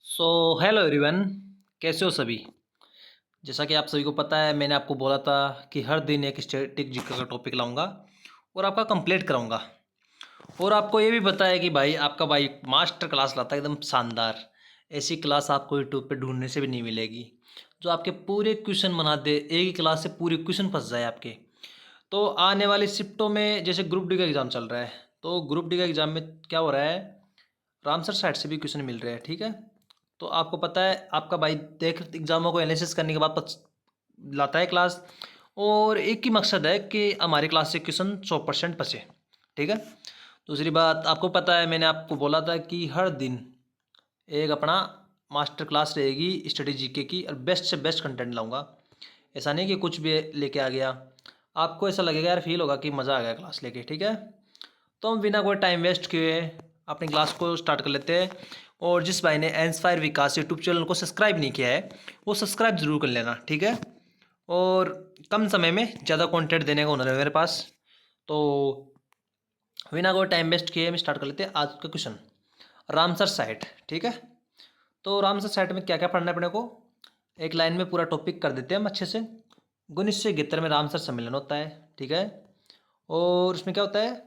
So hello everyone. कैसे हो सभी। जैसा कि आप सभी को पता है, मैंने आपको बोला था कि हर दिन एक स्टैटिक जीके का टॉपिक लाऊंगा और आपका कंप्लीट कराऊंगा। और आपको ये भी पता है कि भाई आपका भाई मास्टर क्लास लाता है एकदम शानदार। ऐसी क्लास आपको यूट्यूब पे ढूंढने से भी नहीं मिलेगी जो आपके पूरे क्वेश्चन बना दे, एक ही क्लास से पूरे क्वेश्चन फंस जाए आपके। तो आने वाली शिफ्टों में जैसे ग्रुप डी का एग्ज़ाम चल रहा है, तो ग्रुप डी का एग्ज़ाम में क्या हो रहा है, रामसर साइड से भी क्वेश्चन मिल रहे हैं। ठीक है, तो आपको पता है आपका भाई देख एग्जामों को एनालिसिस करने के बाद लाता है क्लास, और एक ही मकसद है कि हमारी क्लास से क्वेश्चन 100% बचे। ठीक है, दूसरी बात आपको पता है, मैंने आपको बोला था कि हर दिन एक अपना मास्टर क्लास रहेगी स्टडी जीके की, और बेस्ट से बेस्ट कंटेंट लाऊंगा। ऐसा नहीं कि कुछ भी लेके आ गया, आपको ऐसा लगेगा यार, फील होगा कि मज़ा आ गया क्लास लेके। ठीक है, तो हम बिना कोई टाइम वेस्ट किए अपनी क्लास को स्टार्ट कर लेते हैं। और जिस भाई ने इंस्पायर विकास यूट्यूब चैनल को सब्सक्राइब नहीं किया है, वो सब्सक्राइब ज़रूर कर लेना। ठीक है, और कम समय में ज़्यादा कंटेंट देने का हुनर है मेरे पास। तो बिना कोई टाइम वेस्ट किए हम स्टार्ट कर लेते हैं आज का क्वेश्चन। Ramsar site. ठीक है, तो रामसर साइट में क्या क्या पढ़ना है अपने को, एक लाइन में पूरा टॉपिक कर देते हैं हम अच्छे से। 1971 में रामसर सम्मेलन होता है। ठीक है, और उसमें क्या होता है,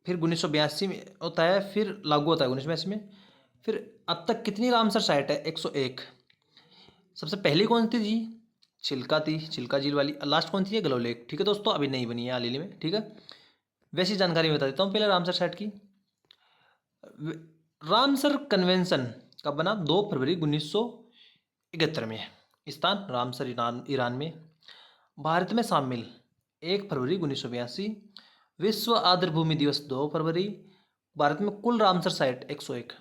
फिर 1982 में होता है, फिर लागू होता है 1982 में। फिर अब तक कितनी रामसर साइट है, 101। सबसे पहली कौन सी थी, चिल्का थी, चिल्का झील वाली। लास्ट कौन सी है, गलो लेक। ठीक है दोस्तों, अभी नहीं बनी है हाल ही में। ठीक है, वैसी जानकारी बता देता हूँ पहले रामसर साइट की। रामसर कन्वेंशन कब बना, 2 फरवरी 1971 में। स्थान रामसर, ईरान, ईरान में। भारत में शामिल 1 फरवरी 1982। विश्व आर्द्रभूमि दिवस 2 फरवरी। भारत में कुल रामसर साइट 101।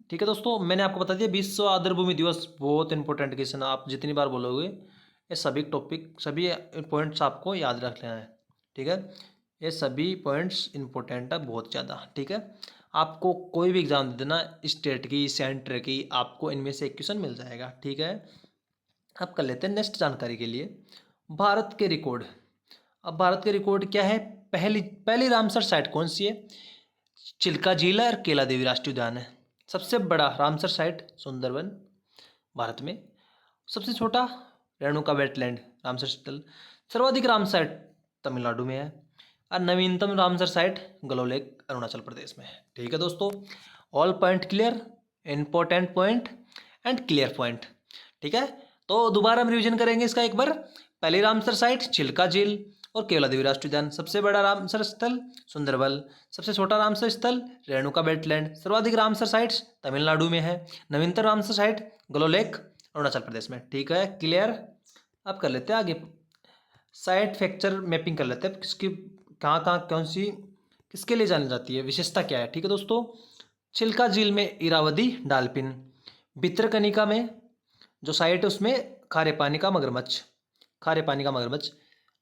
ठीक है दोस्तों, मैंने आपको बता दिया विश्व आर्द्रभूमि दिवस बहुत इंपॉर्टेंट क्वेश्चन, आप जितनी बार बोलोगे ये सभी टॉपिक, सभी पॉइंट्स आपको याद रख लेना है। ठीक है, ये सभी पॉइंट्स इंपॉर्टेंट है बहुत ज़्यादा। ठीक है, आपको कोई भी एग्जाम दे देना, स्टेट की, सेंटर की, आपको इनमें से एक क्वेश्चन मिल जाएगा। ठीक है, अब कर लेते हैं नेक्स्ट जानकारी के लिए, भारत के रिकॉर्ड। अब भारत के रिकॉर्ड क्या है, पहली पहली रामसर साइट कौन सी है, चिल्का झील है और केला देवी राष्ट्रीय उद्यान है। सबसे बड़ा रामसर साइट सुंदरवन भारत में। सबसे छोटा रेणुका वेटलैंड रामसर स्थल। सर्वाधिक राम साइट तमिलनाडु में है, और नवीनतम रामसर साइट गलोलेक अरुणाचल प्रदेश में है। ठीक है दोस्तों, all point clear, important point and clear point. ठीक है, तो दोबारा हम रिवीजन करेंगे इसका एक बार। पहली रामसर साइट चिल्का झील और केवला देवी राष्ट्रीय उद्यान। सबसे बड़ा रामसर स्थल सुंदरबल। सबसे छोटा रामसर स्थल रेणुका वेटलैंड। सर्वाधिक रामसर साइट्स तमिलनाडु में है। नवीनतम रामसर साइट गलोलेक अरुणाचल प्रदेश में। ठीक है, क्लियर। अब कर लेते हैं आगे, साइट फ्रैक्चर मैपिंग कर लेते हैं, किसकी कहाँ कहाँ कौन सी किसके लिए जानी जाती है, विशेषता क्या है। ठीक है दोस्तों, चिल्का झील में इरावदी डाल्फिन। भितरकनिका में जो साइट है उसमें खारे पानी का मगरमच्छ, खारे पानी का मगरमच्छ।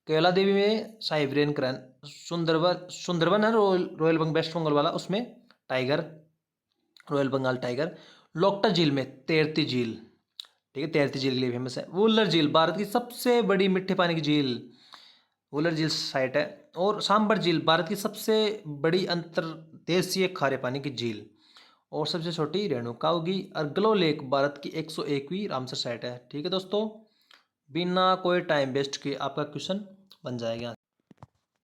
केला देवी में साइब्रेन क्रैन। सुंदरबन है रॉयल बंग वेस्ट बंगाल वाला, उसमें टाइगर, रॉयल बंगाल टाइगर। लोकटा झील में तैरती झील। ठीक है, तैरती झील के लिए फेमस है। वुलर झील भारत की सबसे बड़ी मीठे पानी की झील, वुलर झील साइट है। और सांबर झील भारत की सबसे बड़ी अंतर्देशीय खारे पानी की झील, और सबसे छोटी रेणुका होगी। और ग्लो लेक भारत की 101वीं रामसर साइट है। ठीक है दोस्तों, बिना कोई टाइम वेस्ट किए आपका क्वेश्चन बन जाएगा।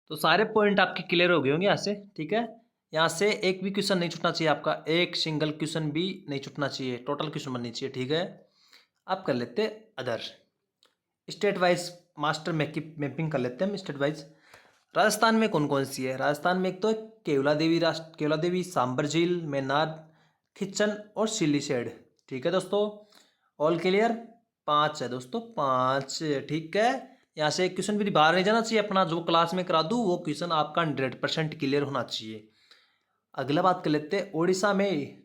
तो सारे पॉइंट आपके क्लियर हो गए होंगे यहाँ से। ठीक है, यहाँ से एक भी क्वेश्चन नहीं छूटना चाहिए आपका, एक सिंगल क्वेश्चन भी नहीं छूटना चाहिए, टोटल क्वेश्चन बननी चाहिए। ठीक है, अब कर लेते other, state wise master mapping कर लेते हैं हम स्टेट वाइज। राजस्थान में कौन कौन सी है, राजस्थान में एक तो है केवला देवी, सांबर झील, मैनार, खिच्चन और सिल्लीसेड। ठीक है दोस्तों, ऑल क्लियर। 5 है दोस्तों, 5। ठीक है, यहाँ से एक क्वेश्चन भी बाहर नहीं जाना चाहिए अपना, जो क्लास में करा दूँ वो क्वेश्चन आपका 100% क्लियर होना चाहिए। अगला बात कर लेते हैं उड़ीसा में।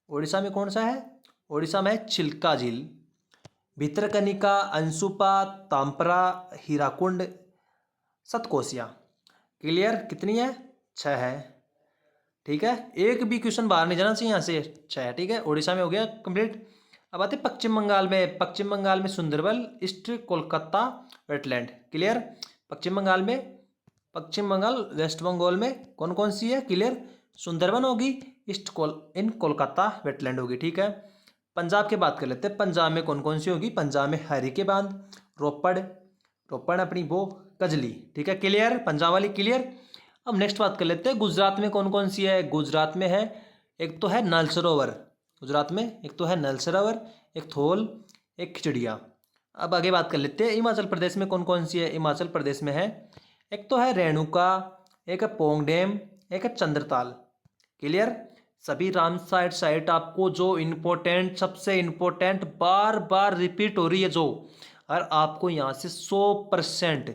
उड़ीसा में कौन सा है, उड़ीसा में चिल्का झील, भितरकनिका, अंशुपा, ताम्परा, हीराकुंड, सतकोसिया। क्लियर, कितनी है, 6 है। ठीक है, एक भी क्वेश्चन बाहर नहीं जाना चाहिए यहाँ से, 6 है। ठीक है, उड़ीसा में हो गया कंप्लीट। अब आते पश्चिम बंगाल में। पश्चिम बंगाल में Sundarban, east Kolkata wetland. Clear, Paschim Bengal में, पश्चिम बंगाल वेस्ट बंगाल में कौन कौन सी है, क्लियर। सुंदरबन होगी, इन कोलकाता वेटलैंड होगी। ठीक है, पंजाब की बात कर लेते हैं। पंजाब में कौन कौन सी होगी? पंजाब में हरी के बांध, रोपड़, रोपड़ अपनी वो कजली। ठीक है, क्लियर, पंजाब वाली क्लियर। अब नेक्स्ट बात कर लेते हैं गुजरात में कौन कौन सी है। गुजरात में है, एक तो है नल सरोवर, गुजरात में एक तो है नल सरोवर, एक थोल, एक खिचड़िया। अब आगे बात कर लेते हैं हिमाचल प्रदेश में कौन कौन सी है। हिमाचल प्रदेश में है, एक तो है रेणुका, एक है पोंग डैम, एक है चंद्रताल। क्लियर। सभी रामसाइट साइट आपको जो इम्पोर्टेंट, सबसे इम्पोर्टेंट, बार बार रिपीट हो रही है जो, और आपको यहाँ से 100%,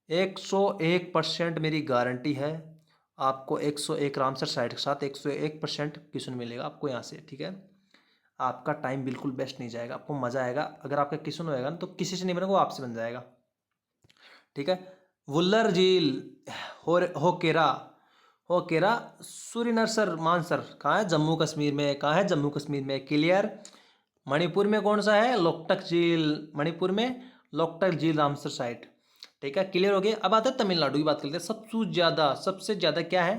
101% मेरी गारंटी है, आपको 101 रामसर साइट के साथ 101% क्वेश्चन मिलेगा आपको यहाँ से। ठीक है, आपका टाइम बिल्कुल बेस्ट नहीं जाएगा, आपको मज़ा आएगा। अगर आपका क्वेश्चन होएगा ना तो किसी से नहीं बनेगा, वो आपसे बन जाएगा। ठीक है, वुल्लर झील, होकेरा, होकेरा सूरीनसर मानसर कहाँ है? जम्मू कश्मीर में। कहाँ है? जम्मू कश्मीर में। क्लियर। मणिपुर में कौन सा है? लोकटक झील, मणिपुर में लोकटक झील रामसर साइट। ठीक है, क्लियर हो गया। अब आता है तमिलनाडु की बात करते हैं। सबसे ज़्यादा क्या है?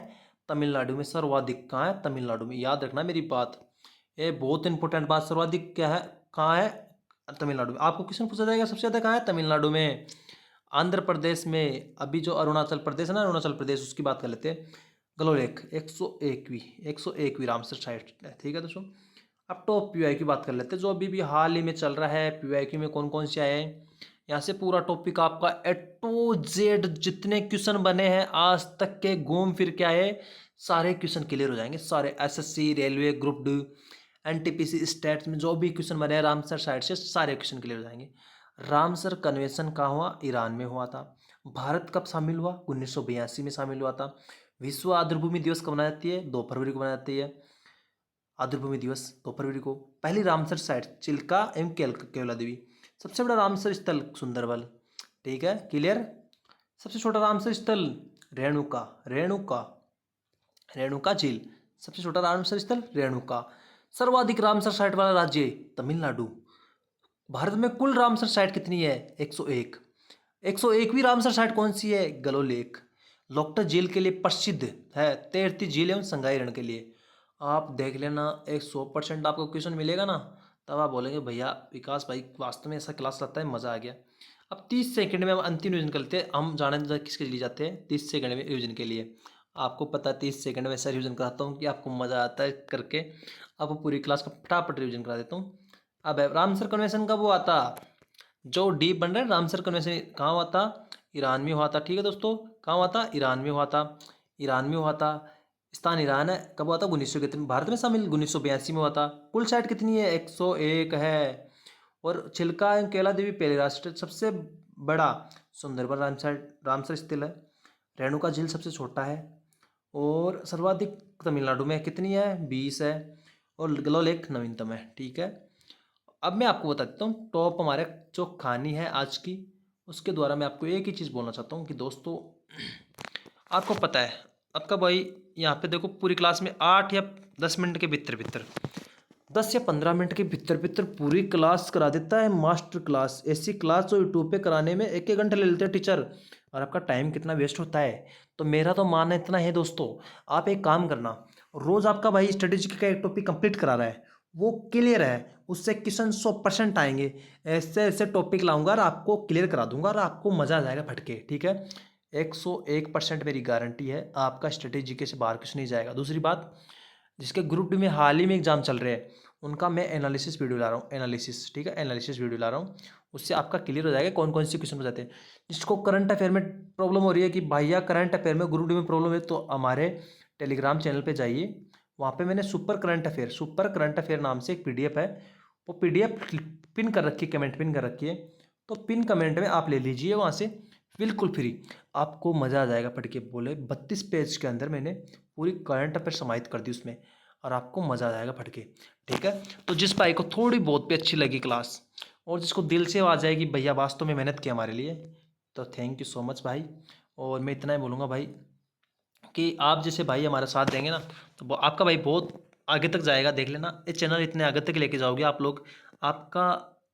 तमिलनाडु में सर्वाधिक। कहाँ है? तमिलनाडु में। याद रखना मेरी बात, ये बहुत इंपॉर्टेंट बात। सर्वाधिक क्या है? कहाँ है? तमिलनाडु में। आपको क्वेश्चन पूछा जाएगा सबसे ज़्यादा कहाँ है? तमिलनाडु में। आंध्र प्रदेश में, अभी जो अरुणाचल प्रदेश है ना, अरुणाचल प्रदेश, उसकी बात कर लेते हैं। गलोलेख 101वीं रामसर साइट है। ठीक है दोस्तों, अब टॉप पीवाई की बात कर लेते हैं जो अभी भी हाल ही में चल रहा है। पीवाई में कौन कौन से आए हैं, यहाँ से पूरा टॉपिक आपका ए टू जेड जितने क्वेश्चन बने हैं आज तक के, घूम फिर के आए, सारे क्वेश्चन क्लियर हो जाएंगे। सारे SSC, railway, group D, NTPC, states में जो भी क्वेश्चन बने हैं रामसर साइड से, सारे क्वेश्चन क्लियर हो जाएंगे। रामसर कन्वेंशन कहाँ हुआ? ईरान में हुआ था। भारत कब शामिल हुआ? 1982 में शामिल हुआ था। विश्व आर्द्रभूमि दिवस कब मनाई जाती है? 2 फरवरी को मनाई जाती है। आर्द्रभूमि दिवस 2 फरवरी को। पहली रामसर साइट चिल्का एवं केवला देवी। सबसे बड़ा रामसर स्थल सुंदरबन। ठीक है, क्लियर। सबसे छोटा रामसर स्थल रेणुका, रेणुका, रेणुका झील। सबसे छोटा रामसर स्थल रेणुका। सर्वाधिक रामसर साइट वाला राज्य तमिलनाडु। भारत में कुल रामसर साइट कितनी है? 101। 101वीं रामसर साइट कौन सी है? गलोलेख। लोकटक झील के लिए प्रसिद्ध है, तैरती झील एवं संगाई रण के लिए। आप देख लेना, 100% आपको क्वेश्चन मिलेगा ना, तब आप बोलेंगे भैया विकास भाई वास्तव में ऐसा क्लास लगता है, मज़ा आ गया। अब 30 सेकंड में हम अंतिम रिवीजन करते हैं। हम जाने किसके लिए जाते हैं? 30 सेकंड में रिवीजन के लिए। आपको पता है 30 सेकंड में ऐसा रिवीजन कराता हूँ कि आपको मज़ा आता है करके। अब पूरी क्लास का फटाफट रिवीजन करा देता हूँ। अब रामसर कन्वेंशन कब हुआ था? जो डीप बन रहा है, रामसर कन्वेंशन कहाँ हुआ था? ईरान में हुआ था। ठीक है दोस्तों, कहाँ हुआ था? ईरान में हुआ था। ईरान में हुआ था, स्थान ईरान है। कब हुआ था? 1900 भारत में शामिल 1982 में हुआ था। कुल साइट कितनी है? 101 है। और चिल्का एवं कैला देवी पहले राष्ट्र सबसे बड़ा सुंदरबन रामसर स्थित है। रेणुका झील सबसे छोटा है। और सर्वाधिक तमिलनाडु में कितनी है? 20 है। और गलोलेख नवीनतम है। ठीक है, अब मैं आपको बता देता हूँ टॉप हमारे जो कहानी है आज की, उसके द्वारा मैं आपको एक ही चीज़ बोलना चाहता हूँ कि दोस्तों, आपको पता है आपका भाई यहाँ पे देखो पूरी क्लास में 8 या 10 मिनट के भीतर भीतर, 10 या 15 मिनट के भीतर भीतर पूरी क्लास करा देता है। मास्टर क्लास, ऐसी क्लास जो यूट्यूब पे कराने में 1-1 घंटे ले लेते हैं टीचर, और आपका टाइम कितना वेस्ट होता है। तो मेरा तो मानना इतना है दोस्तों, आप एक काम करना, रोज़ आपका भाई स्ट्रेटेजी का एक टॉपिक कंप्लीट करा रहा है, वो क्लियर है, उससे क्वेश्चन 100% आएंगे। ऐसे ऐसे टॉपिक लाऊंगा और आपको क्लियर करा दूंगा और आपको मज़ा आ जाएगा फटके। ठीक है, 101% मेरी गारंटी है, आपका स्ट्रेटेजी के से बाहर कुछ नहीं जाएगा। दूसरी बात, जिसके ग्रुप डी में हाल ही में एग्जाम चल रहे हैं, उनका मैं एनालिसिस वीडियो ला रहा हूँ, एनालिसिस। ठीक है, एनालिसिस वीडियो ला रहा हूँ, उससे आपका क्लियर हो जाएगा कौन कौन से क्वेश्चन हो जाते हैं। जिसको करंट अफेयर में प्रॉब्लम हो रही है कि भैया करंट अफेयर में ग्रुप डी में प्रॉब्लम है, तो हमारे टेलीग्राम चैनल पर जाइए, वहाँ पे मैंने सुपर करंट अफेयर नाम से एक PDF है, वो PDF पिन कर रखी है, कमेंट पिन कर रखी है, तो पिन कमेंट में आप ले लीजिए वहाँ से, बिल्कुल फ्री। आपको मज़ा आ जाएगा पढ़ के। बोले 32 पेज के अंदर मैंने पूरी करंट अफेयर समाहित कर दी उसमें, और आपको मज़ा आ जाएगा पढ़ के। ठीक है, तो जिस भाई को थोड़ी बहुत भी अच्छी लगी क्लास, और जिसको दिल से आ जाएगी भैया वास्तव में मेहनत की हमारे लिए, तो थैंक यू सो मच भाई। और मैं इतना ही बोलूँगा भाई कि आप जैसे भाई हमारा साथ देंगे ना, तो आपका भाई बहुत आगे तक जाएगा। देख लेना, ये चैनल इतने आगे तक लेके जाओगे आप लोग। आपका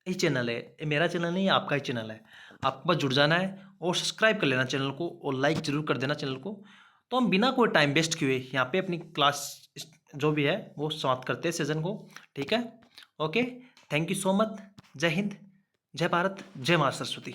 ही चैनल है, ये मेरा चैनल नहीं है, आपका ही चैनल है। आपको बस जुड़ जाना है और सब्सक्राइब कर लेना चैनल को, और लाइक ज़रूर कर देना चैनल को। तो हम बिना कोई टाइम वेस्ट किए यहाँ पे अपनी क्लास जो भी है वो समाप्त करते हैं सेशन को। ठीक है, okay, thank you so much. जय हिंद, जय भारत, जय माँ सरस्वती।